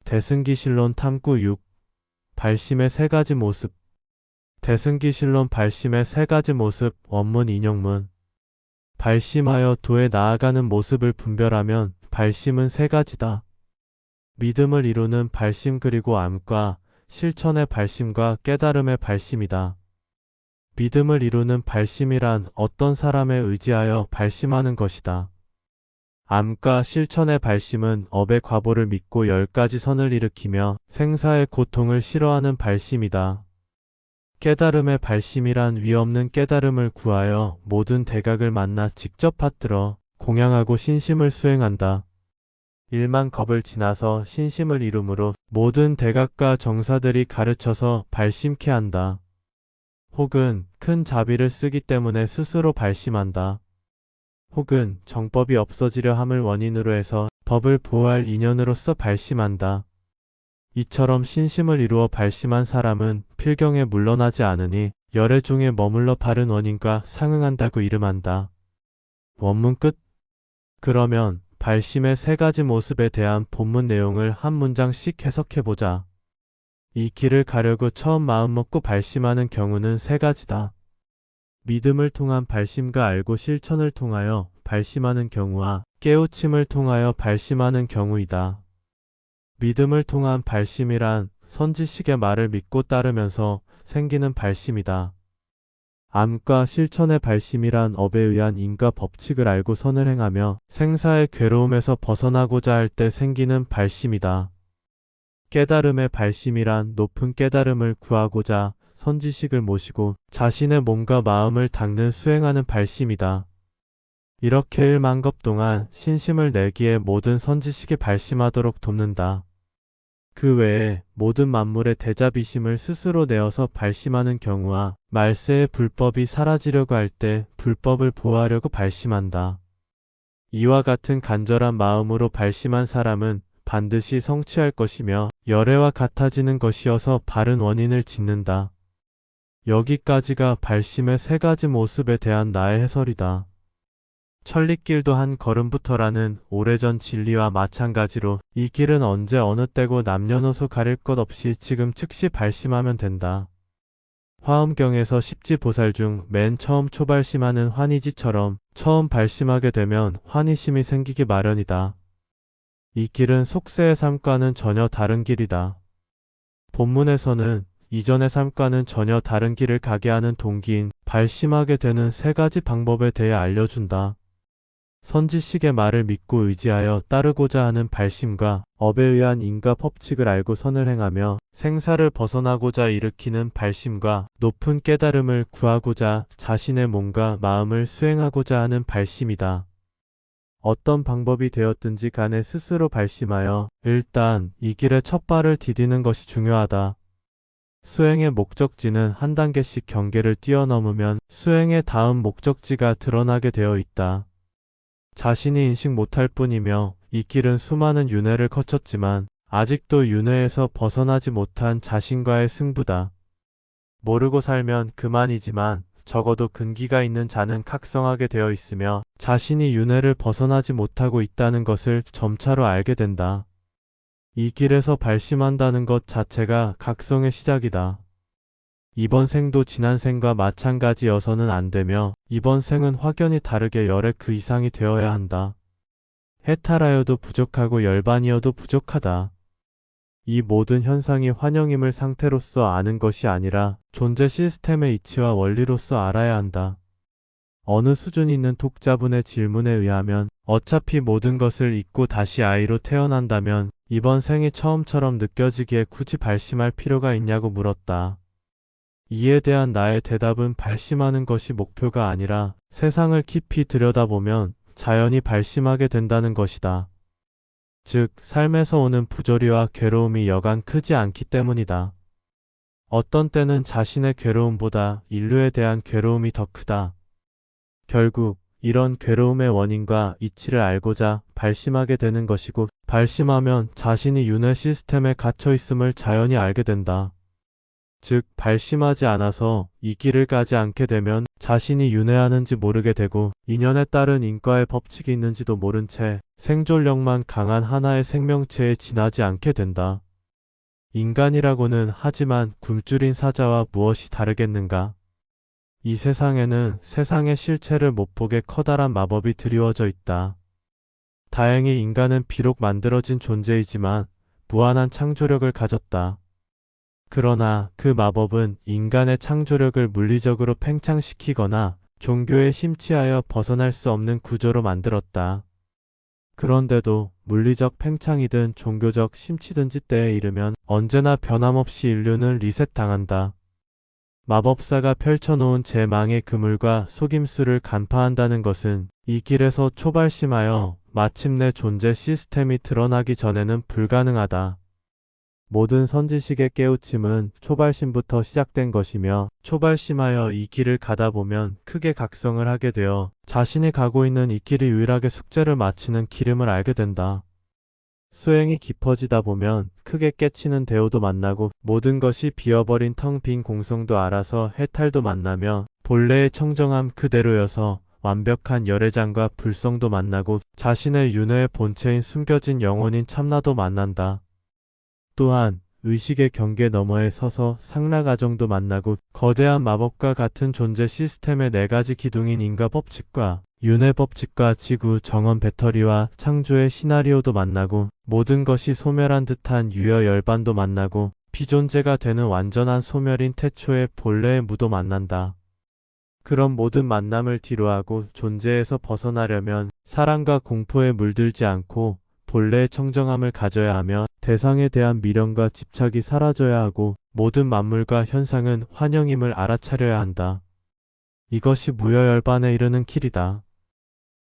대승기실론 탐구 6. 발심의 세 가지 모습. 대승기실론 발심의 세 가지 모습. 원문 인용문. 발심하여 도에 나아가는 모습을 분별하면 발심은 세 가지다. 믿음을 이루는 발심 그리고 암과 실천의 발심과 깨달음의 발심이다. 믿음을 이루는 발심이란 어떤 사람에 의지하여 발심하는 것이다. 암과 실천의 발심은 업의 과보를 믿고 10가지 선을 일으키며 생사의 고통을 싫어하는 발심이다. 깨달음의 발심이란 위없는 깨달음을 구하여 모든 대각을 만나 직접 받들어 공양하고 신심을 수행한다. 일만 겁을 지나서 신심을 이루므로 모든 대각과 정사들이 가르쳐서 발심케 한다. 혹은 큰 자비를 쓰기 때문에 스스로 발심한다. 혹은 정법이 없어지려 함을 원인으로 해서 법을 보호할 인연으로서 발심한다. 이처럼 신심을 이루어 발심한 사람은 필경에 물러나지 않으니 열애 중에 머물러 바른 원인과 상응한다고 이름한다. 원문 끝. 그러면 발심의 세 가지 모습에 대한 본문 내용을 한 문장씩 해석해보자. 이 길을 가려고 처음 마음먹고 발심하는 경우는 세 가지다. 믿음을 통한 발심과 알고 실천을 통하여 발심하는 경우와 깨우침을 통하여 발심하는 경우이다. 믿음을 통한 발심이란 선지식의 말을 믿고 따르면서 생기는 발심이다. 암과 실천의 발심이란 업에 의한 인과 법칙을 알고 선을 행하며 생사의 괴로움에서 벗어나고자 할 때 생기는 발심이다. 깨달음의 발심이란 높은 깨달음을 구하고자 선지식을 모시고 자신의 몸과 마음을 닦는 수행하는 발심이다. 이렇게 1만겁 동안 신심을 내기에 모든 선지식이 발심하도록 돕는다. 그 외에 모든 만물의 대자비심을 스스로 내어서 발심하는 경우와 말세의 불법이 사라지려고 할 때 불법을 보호하려고 발심한다. 이와 같은 간절한 마음으로 발심한 사람은 반드시 성취할 것이며 열애와 같아지는 것이어서 바른 원인을 짓는다. 여기까지가 발심의 세 가지 모습에 대한 나의 해설이다. 천리길도 한 걸음부터라는 오래전 진리와 마찬가지로 이 길은 언제 어느 때고 남녀노소 가릴 것 없이 지금 즉시 발심하면 된다. 화엄경에서 십지보살 중 맨 처음 초발심하는 환희지처럼 처음 발심하게 되면 환희심이 생기기 마련이다. 이 길은 속세의 삶과는 전혀 다른 길이다. 본문에서는 이전의 삶과는 전혀 다른 길을 가게 하는 동기인 발심하게 되는 세 가지 방법에 대해 알려준다. 선지식의 말을 믿고 의지하여 따르고자 하는 발심과 업에 의한 인과 법칙을 알고 선을 행하며 생사를 벗어나고자 일으키는 발심과 높은 깨달음을 구하고자 자신의 몸과 마음을 수행하고자 하는 발심이다. 어떤 방법이 되었든지 간에 스스로 발심하여 일단 이 길의 첫 발을 디디는 것이 중요하다. 수행의 목적지는 한 단계씩 경계를 뛰어넘으면 수행의 다음 목적지가 드러나게 되어 있다. 자신이 인식 못할 뿐이며 이 길은 수많은 윤회를 거쳤지만 아직도 윤회에서 벗어나지 못한 자신과의 승부다. 모르고 살면 그만이지만 적어도 근기가 있는 자는 각성하게 되어 있으며 자신이 윤회를 벗어나지 못하고 있다는 것을 점차로 알게 된다. 이 길에서 발심한다는 것 자체가 각성의 시작이다. 이번 생도 지난 생과 마찬가지여서는 안 되며 이번 생은 확연히 다르게 열의 그 이상이 되어야 한다. 해탈하여도 부족하고 열반이어도 부족하다. 이 모든 현상이 환영임을 상태로서 아는 것이 아니라 존재 시스템의 이치와 원리로서 알아야 한다. 어느 수준 있는 독자분의 질문에 의하면 어차피 모든 것을 잊고 다시 아이로 태어난다면 이번 생이 처음처럼 느껴지기에 굳이 발심할 필요가 있냐고 물었다. 이에 대한 나의 대답은 발심하는 것이 목표가 아니라 세상을 깊이 들여다보면 자연히 발심하게 된다는 것이다. 즉, 삶에서 오는 부조리와 괴로움이 여간 크지 않기 때문이다. 어떤 때는 자신의 괴로움보다 인류에 대한 괴로움이 더 크다. 결국 이런 괴로움의 원인과 이치를 알고자 발심하게 되는 것이고 발심하면 자신이 윤회 시스템에 갇혀 있음을 자연히 알게 된다. 즉 발심하지 않아서 이 길을 가지 않게 되면 자신이 윤회하는지 모르게 되고 인연에 따른 인과의 법칙이 있는지도 모른 채 생존력만 강한 하나의 생명체에 지나지 않게 된다. 인간이라고는 하지만 굶주린 사자와 무엇이 다르겠는가? 이 세상에는 세상의 실체를 못 보게 커다란 마법이 드리워져 있다. 다행히 인간은 비록 만들어진 존재이지만 무한한 창조력을 가졌다. 그러나 그 마법은 인간의 창조력을 물리적으로 팽창시키거나 종교에 심취하여 벗어날 수 없는 구조로 만들었다. 그런데도 물리적 팽창이든 종교적 심취든지 때에 이르면 언제나 변함없이 인류는 리셋당한다. 마법사가 펼쳐놓은 제망의 그물과 속임수를 간파한다는 것은 이 길에서 초발심하여 마침내 존재 시스템이 드러나기 전에는 불가능하다. 모든 선지식의 깨우침은 초발심부터 시작된 것이며 초발심하여 이 길을 가다 보면 크게 각성을 하게 되어 자신이 가고 있는 이 길이 유일하게 숙제를 마치는 길임을 알게 된다. 수행이 깊어지다 보면 크게 깨치는 대오도 만나고 모든 것이 비어버린 텅 빈 공성도 알아서 해탈도 만나며 본래의 청정함 그대로여서 완벽한 열애장과 불성도 만나고 자신의 윤회의 본체인 숨겨진 영혼인 참나도 만난다. 또한 의식의 경계 너머에 서서 상라가정도 만나고 거대한 마법과 같은 존재 시스템의 4가지 기둥인 인과 법칙과 윤회 법칙과 지구 정원 배터리와 창조의 시나리오도 만나고 모든 것이 소멸한 듯한 유여 열반도 만나고 비존재가 되는 완전한 소멸인 태초의 본래의 무도 만난다. 그런 모든 만남을 뒤로하고 존재에서 벗어나려면 사랑과 공포에 물들지 않고 본래의 청정함을 가져야 하며 대상에 대한 미련과 집착이 사라져야 하고 모든 만물과 현상은 환영임을 알아차려야 한다. 이것이 무여열반에 이르는 길이다.